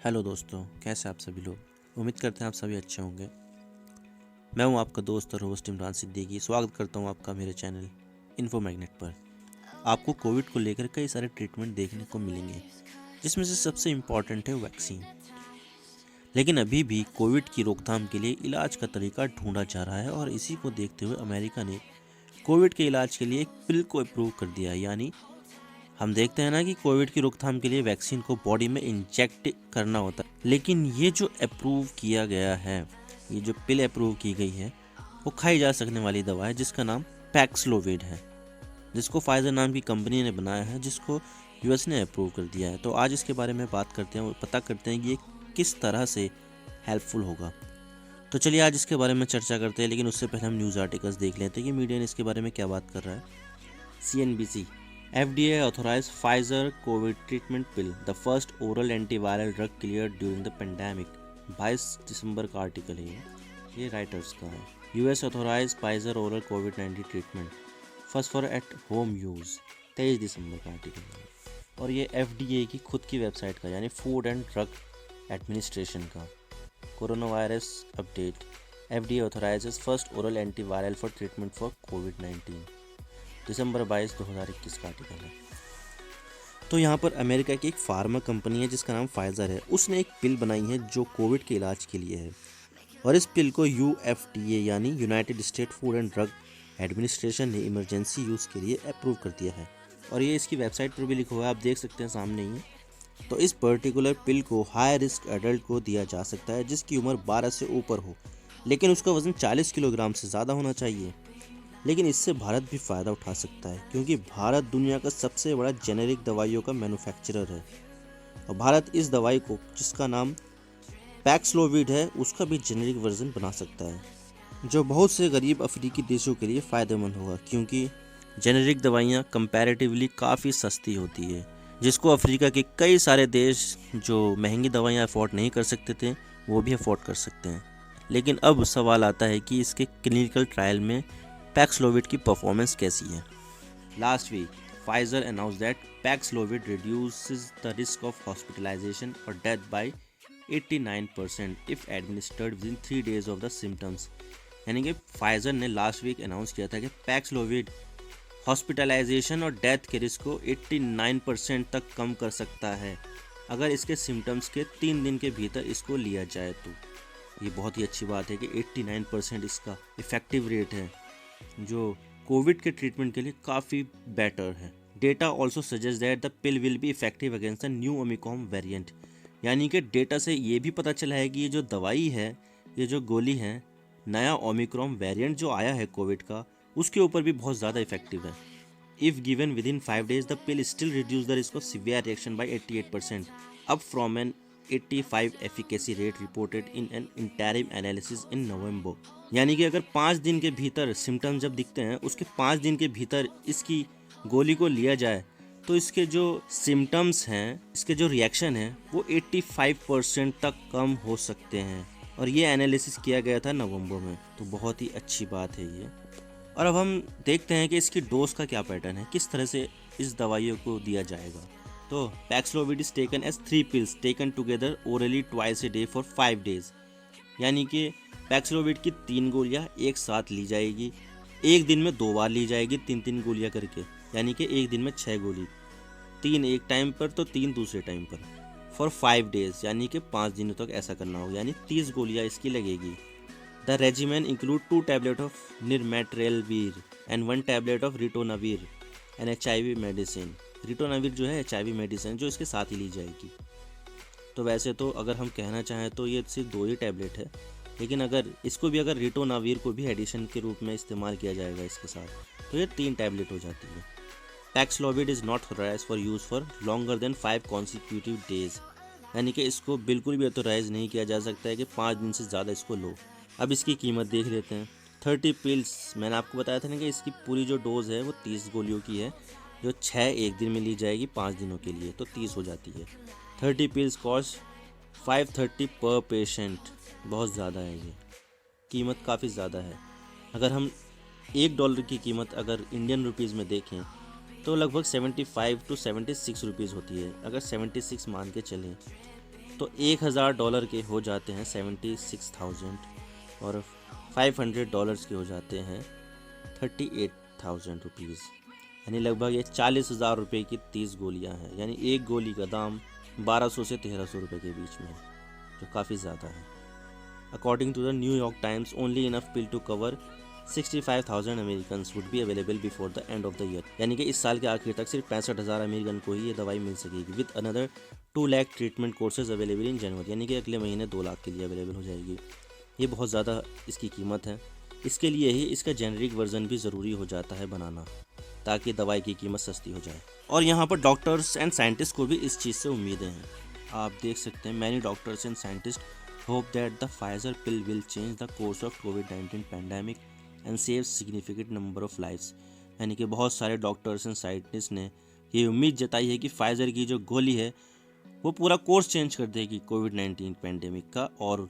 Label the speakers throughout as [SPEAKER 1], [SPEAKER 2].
[SPEAKER 1] Hello दोस्तों, कैसे आप सभी लोग। उम्मीद करते हैं आप सभी अच्छे होंगे। मैं हूं आपका दोस्त और होस्ट इमरान सिद्दीकी। स्वागत करता हूं आपका मेरे चैनल इन्फो मैग्नेट पर। आपको कोविड को लेकर कई सारे ट्रीटमेंट देखने को मिलेंगे, जिसमें से सबसे इम्पॉर्टेंट है वैक्सीन। लेकिन अभी भी कोविड की रोकथाम के लिए इलाज का तरीका ढूंढा जा रहा है और इसी को देखते हुए अमेरिका ने कोविड के इलाज के लिए एक पिल को अप्रूव कर दिया है। यानी हम देखते हैं ना कि कोविड की रोकथाम के लिए वैक्सीन को बॉडी में इंजेक्ट करना होता है, लेकिन ये जो अप्रूव किया गया है, ये जो पिल अप्रूव की गई है, वो खाई जा सकने वाली दवा है जिसका नाम पैक्सलोविड है, जिसको फाइजर नाम की कंपनी ने बनाया है, जिसको यूएस ने अप्रूव कर दिया है। तो आज इसके बारे में बात करते हैं और पता करते हैं कि ये किस तरह से हेल्पफुल होगा। तो चलिए आज इसके बारे में चर्चा करते हैं, लेकिन उससे पहले हम न्यूज़ आर्टिकल्स देख लेते हैं कि मीडिया ने इसके बारे में क्या बात कर रहा है। CNBC FDA authorized Pfizer COVID treatment pill, the first oral antiviral drug cleared during the pandemic। 22 दिसंबर का आर्टिकल है ये राइटर्स का है। US authorized Pfizer oral COVID-19 treatment, first for at home use। 23 दिसंबर का आर्टिकल है और ये FDA की खुद की वेबसाइट का यानी फूड एंड ड्रग एडमिनिस्ट्रेशन का। Corona virus update, FDA authorizes first oral antiviral for treatment for COVID-19। दिसंबर 22, 2021 का आर्टिकल है। तो यहाँ पर अमेरिका की एक फार्मा कंपनी है जिसका नाम फाइजर है। उसने एक पिल बनाई है जो कोविड के इलाज के लिए है और इस पिल को UFDA यानी United state food and drug administration ने इमरजेंसी यूज़ के लिए अप्रूव कर दिया है और ये इसकी वेबसाइट पर भी लिखा हुआ है, आप देख सकते हैं सामने ही। तो इस पर्टिकुलर पिल को हाई रिस्क एडल्ट को दिया जा सकता है जिसकी उम्र 12 से ऊपर हो, लेकिन उसका वज़न 40 किलोग्राम से ज़्यादा होना चाहिए। लेकिन इससे भारत भी फ़ायदा उठा सकता है क्योंकि भारत दुनिया का सबसे बड़ा जेनेरिक दवाइयों का मैन्युफैक्चरर है और भारत इस दवाई को, जिसका नाम पैक्सलोविड है, उसका भी जेनेरिक वर्जन बना सकता है जो बहुत से गरीब अफ्रीकी देशों के लिए फ़ायदेमंद होगा क्योंकि जेनेरिक दवाइयाँ कंपैरेटिवली काफ़ी सस्ती होती है, जिसको अफ्रीका के कई सारे देश जो महंगी दवाइयाँ अफोर्ड नहीं कर सकते थे वो भी अफोर्ड कर सकते हैं। लेकिन अब सवाल आता है कि इसके क्लिनिकल ट्रायल में पैक्सलोविड की परफॉर्मेंस कैसी है। Last week Pfizer announce that Paxlovid reduces the risk of hospitalisation और death by 89% if administered within 3 days of the symptoms. यानी कि फाइजर ने लास्ट वीक अनाउंस किया था कि पैक्सलोविड हॉस्पिटलाइजेशन और डेथ के रिस्क को 89% तक कम कर सकता है अगर इसके सिम्टम्स के 3 दिन के भीतर इसको लिया जाए। तो ये बहुत ही अच्छी बात है कि 89% इसका इफेक्टिव रेट है जो कोविड के ट्रीटमेंट के लिए काफ़ी बेटर है। Data also suggest that the pill will be effective against the new Omicron variant. यानी कि डेटा से ये भी पता चला है कि ये जो दवाई है, ये जो गोली है, नया ओमिक्रॉन वेरिएंट जो आया है कोविड का, उसके ऊपर भी बहुत ज़्यादा इफेक्टिव है। If given within 5 days the pill still reduce the risk of severe reaction by 88%, up from an 85 efficacy rate reported in an interim analysis in November. यानी कि अगर 5 दिन के भीतर सिम्टम्स जब दिखते हैं, उसके 5 दिन के भीतर इसकी गोली को लिया जाए तो इसके जो सिम्टम्स हैं, इसके जो रिएक्शन है, वो 85% तक कम हो सकते हैं और ये एनालिसिस किया गया था नवंबर में। तो बहुत ही अच्छी बात है ये। और अब हम देखते हैं कि इसकी डोज का क्या पैटर्न है, किस तरह से इस दवाइयों को दिया जाएगा। तो Paxlovid is taken as 3 pills taken together orally twice a day for 5 days। यानी कि पैक्सलोविड की 3 गोलियां एक साथ ली जाएगी, एक दिन में 2 बार ली जाएगी, 3-3 गोलियां करके, यानी कि एक दिन में 6 गोली, 3 एक टाइम पर तो 3 दूसरे टाइम पर, फॉर 5 days, यानी कि 5 दिनों तक ऐसा करना होगा, यानी 30 गोलियां इसकी लगेगी। The regimen include 2 tablets of nirmatrelvir and 1 tablet of ritonavir and HIV medicine. Ritonavir जो है HIV मेडिसिन जो इसके साथ ही ली जाएगी। तो वैसे तो अगर हम कहना चाहें तो ये सिर्फ 2 ही टैबलेट है, लेकिन अगर इसको भी, अगर रिटोनावीर को भी एडिशन के रूप में इस्तेमाल किया जाएगा इसके साथ, तो ये 3 टैबलेट हो जाती है। Paxlovid is not authorise for use for longer than 5 consecutive days। यानी कि इसको बिल्कुल भी ऑथराइज नहीं किया जा सकता है कि 5 दिन से ज़्यादा इसको लो। अब इसकी कीमत देख लेते हैं। 30 pills, मैंने आपको बताया था ना कि इसकी पूरी जो डोज है वो 30 गोलियों की है, जो 6 एक दिन में ली जाएगी 5 दिनों के लिए, तो 30 हो जाती है। 30 pills कॉस्ट 530 पर पेशेंट। बहुत ज़्यादा है ये, कीमत काफ़ी ज़्यादा है। अगर हम $1 की कीमत अगर इंडियन रुपीज़ में देखें तो लगभग 75 to 76 रुपीज़ होती है। अगर 76 मान के चलें तो $1000 के हो जाते हैं 76,000 और $500 के हो जाते हैं 38,000 रुपीज़, यानी लगभग ये 40,000 रुपये की 30 गोलियां हैं। यानी एक गोली का दाम 1200 से 1300 रुपये के बीच में है, जो काफ़ी ज़्यादा है। According to the New York Times, only enough pill to cover 65,000 American would be available before the end of the year. यानी कि इस साल के आखिर तक सिर्फ 65,000 अमेरिकन को ही ये दवाई मिल सकेगी, with another 2 lakh treatment courses available in January. यानी कि अगले महीने 2 लाख के लिए अवेलेबल हो जाएगी। ये बहुत ज़्यादा इसकी कीमत है। इसके लिए ही इसका जेनरिक वर्जन भी ज़रूरी हो जाता है बनाना, ताकि दवाई की कीमत सस्ती हो जाए। और यहाँ पर डॉक्टर्स एंड साइंटिस्ट को भी इस चीज़ से उम्मीदें हैं। आप देख सकते हैं, many doctors and scientist hope that the Pfizer pill will change the course of कोविड-19 pandemic and save significant number of lives. यानी कि बहुत सारे डॉक्टर्स एंड साइंटिस्ट ने ये उम्मीद जताई है कि फाइजर की जो गोली है वो पूरा कोर्स चेंज कर देगी कोविड-19 पैंडेमिक का और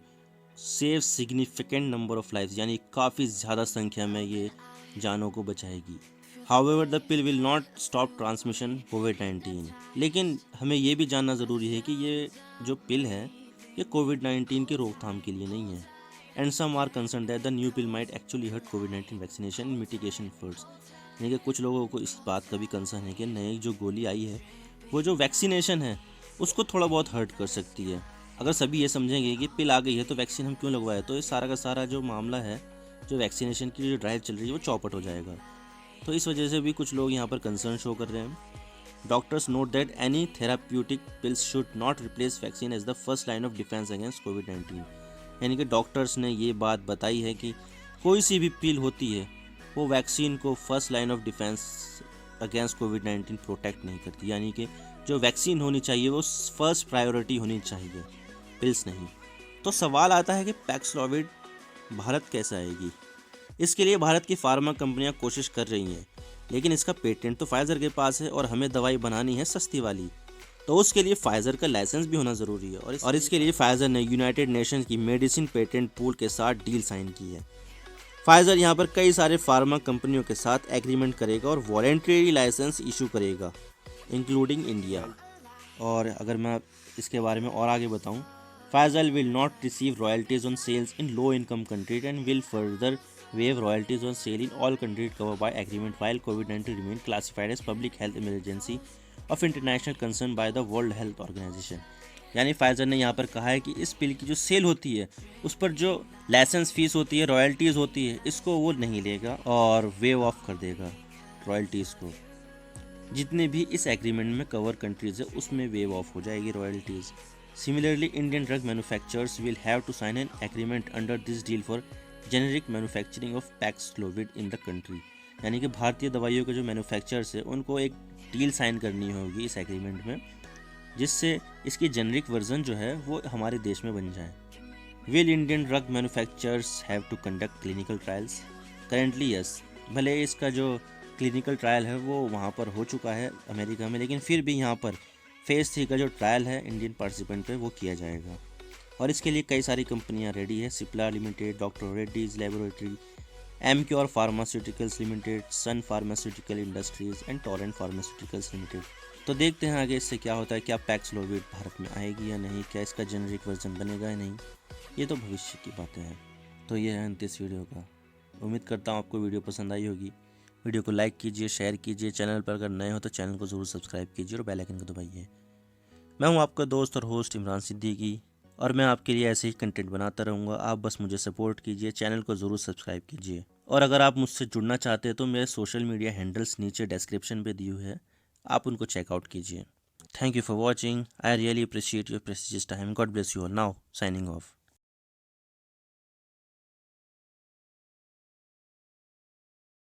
[SPEAKER 1] save significant number of lives, यानी काफ़ी ज़्यादा संख्या में ये जानों को बचाएगी। However the pill will not stop transmission कोविड-19। लेकिन हमें ये भी जानना ज़रूरी है कि ये जो पिल है ये कोविड-19 की रोकथाम के लिए नहीं है। And some are concern that the new pill might actually hurt कोविड-19 वैक्सीनेशन मिटिगेशन एफर्ट्स। यानी कि कुछ लोगों को इस बात का भी कंसर्न है कि नई जो गोली आई है वो जो वैक्सीनेशन है उसको थोड़ा बहुत हर्ट कर सकती है। अगर सभी ये समझेंगे कि पिल आ गई है तो वैक्सीन हम क्यों लगवाए, तो ये सारा का सारा जो मामला है, जो वैक्सीनेशन की जो ड्राइव चल रही है वो चौपट हो जाएगा। तो इस वजह से भी कुछ लोग यहाँ पर कंसर्न शो कर रहे हैं। Doctors note that any therapeutic pills should not replace vaccine as the first line of defence against कोविड-19। यानी कि डॉक्टर्स ने ये बात बताई है कि कोई सी भी पिल होती है वो वैक्सीन को first line of defence against covid protect नहीं करती। यानी कि जो वैक्सीन होनी चाहिए वो फर्स्ट प्रायोरिटी होनी चाहिए, पिल्स नहीं। तो सवाल आता है कि पैक्सलोविड भारत कैसे आएगी। इसके लिए भारत की फार्मा कंपनियां कोशिश कर रही हैं, लेकिन इसका पेटेंट तो फाइजर के पास है और हमें दवाई बनानी है सस्ती वाली, तो उसके लिए फाइजर का लाइसेंस भी होना ज़रूरी है। और इसके लिए फाइजर ने यूनाइटेड नेशंस की मेडिसिन पेटेंट पूल के साथ डील साइन की है। फाइजर यहाँ पर कई सारे फार्मा कंपनियों के साथ एग्रीमेंट करेगा और वॉलेंट्री लाइसेंस इशू करेगा, इंक्लूडिंग इंडिया। और अगर मैं इसके बारे में और आगे बताऊं, Pfizer will not receive royalties on sales in low income countries and will further waive royalties on sale in all countries covered by agreement while COVID-19 remain classified as public health emergency of international concern by the World Health Organization। यानी Pfizer ने यहाँ पर कहा है कि इस पिल की जो सेल होती है उस पर जो लाइसेंस फीस होती है, रॉयल्टीज़ होती है, इसको वो नहीं लेगा और वेव ऑफ कर देगा रॉयल्टीज़ को। जितने भी इस एग्रीमेंट में कवर कंट्रीज है उसमें वेव ऑफ हो जाएगी royalties. Similarly Indian drug manufacturers will have to sign an agreement under this deal for generic manufacturing of Paxlovid in the country. यानी कि भारतीय दवाइयों के जो मैन्युफैक्चरर्स है उनको एक डील साइन करनी होगी इस एग्रीमेंट में, जिससे इसकी जेनेरिक वर्जन जो है वो हमारे देश में बन जाए। Will Indian drug manufacturers have to conduct clinical trials? Currently yes. भले इसका जो क्लिनिकल ट्रायल है वो वहाँ पर हो चुका है अमेरिका में, लेकिन फिर भी यहाँ पर फेज़ 3 का जो ट्रायल है इंडियन पार्टिसिपेंट पे वो किया जाएगा। और इसके लिए कई सारी कंपनियां रेडी है। Cipla limited, doctor Reddy's laboratory, Emcure pharmaceuticals limited, Sun pharmaceutical industries and Torrent pharmaceuticals limited. तो देखते हैं आगे इससे क्या होता है, क्या पैक्सलोविड भारत में आएगी या नहीं, क्या इसका जेनेरिक वर्जन बनेगा या नहीं, ये तो भविष्य की बातें हैं। तो ये है अंत इस वीडियो का। उम्मीद करता हूँ आपको वीडियो पसंद आई होगी। वीडियो को लाइक कीजिए, शेयर कीजिए। चैनल पर अगर नए हो तो चैनल को ज़रूर सब्सक्राइब कीजिए और बेल आइकन को दबाइए। मैं हूँ आपका दोस्त और होस्ट इमरान सिद्दीकी और मैं आपके लिए ऐसे ही कंटेंट बनाता रहूँगा। आप बस मुझे सपोर्ट कीजिए, चैनल को ज़रूर सब्सक्राइब कीजिए। और अगर आप मुझसे जुड़ना चाहते हैं तो मेरे सोशल मीडिया हैंडल्स नीचे डिस्क्रिप्शन पे दिए हुए हैं, आप उनको चेकआउट कीजिए। Thank you for watching. I really appreciate your precious time. God bless you all. Now signing off.